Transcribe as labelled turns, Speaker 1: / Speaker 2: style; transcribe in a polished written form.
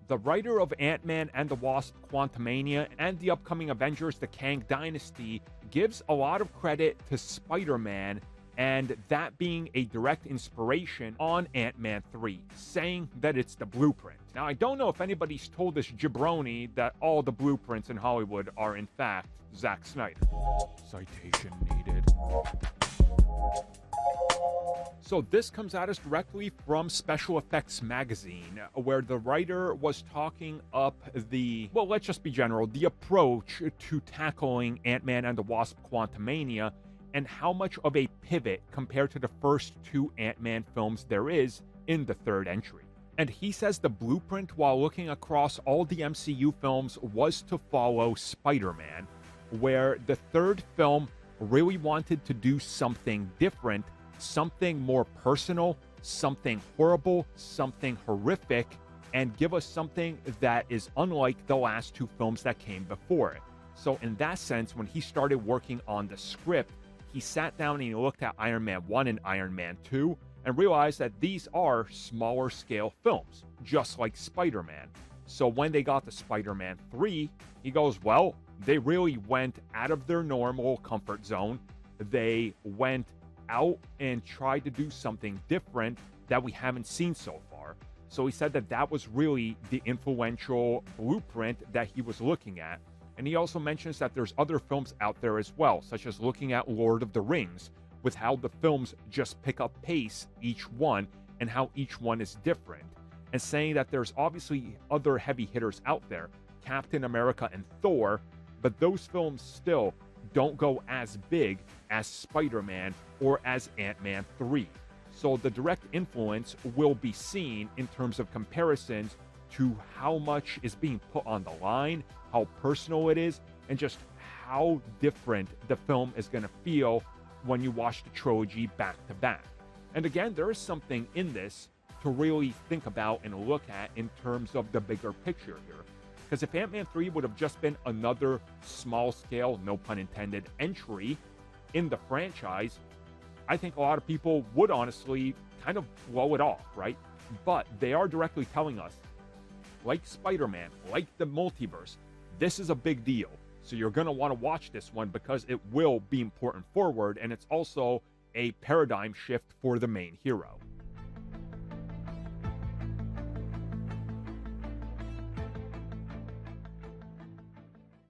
Speaker 1: The writer of Ant-Man and the Wasp: Quantumania and the upcoming Avengers: The Kang Dynasty gives a lot of credit to Spider-Man, and that being a direct inspiration on Ant-Man 3, saying that it's the blueprint. Now, I don't know if anybody's told this jabroni that all the blueprints in Hollywood are in fact Zack Snyder. Citation needed. So this comes at us directly from Special Effects Magazine, where the writer was talking up the, well, let's just be general, the approach to tackling Ant-Man and the Wasp: Quantumania, and how much of a pivot compared to the first two Ant-Man films there is in the third entry. And he says the blueprint while looking across all the MCU films was to follow Spider-Man, where the third film really wanted to do something different, something more personal, something horrible, something horrific, and give us something that is unlike the last two films that came before it. So in that sense, when he started working on the script, he sat down and he looked at Iron Man 1 and Iron Man 2 and realized that these are smaller scale films, just like Spider-Man. So when they got to Spider-Man 3, he goes, well, they really went out of their normal comfort zone. They went out and tried to do something different that we haven't seen so far. So he said that that was really the influential blueprint that he was looking at. And he also mentions that there's other films out there as well, such as looking at Lord of the Rings, with how the films just pick up pace, each one, and how each one is different. And saying that there's obviously other heavy hitters out there, Captain America and Thor, but those films still don't go as big as Spider-Man or as Ant-Man 3. So the direct influence will be seen in terms of comparisons to how much is being put on the line, how personal it is, and just how different the film is going to feel when you watch the trilogy back to back. And again, there is something in this to really think about and look at in terms of the bigger picture here. Because if Ant-Man 3 would have just been another small-scale, no pun intended, entry in the franchise, I think a lot of people would honestly kind of blow it off, right? But they are directly telling us, like Spider-Man, like the multiverse, this is a big deal. So you're going to want to watch this one because it will be important forward, and it's also a paradigm shift for the main hero.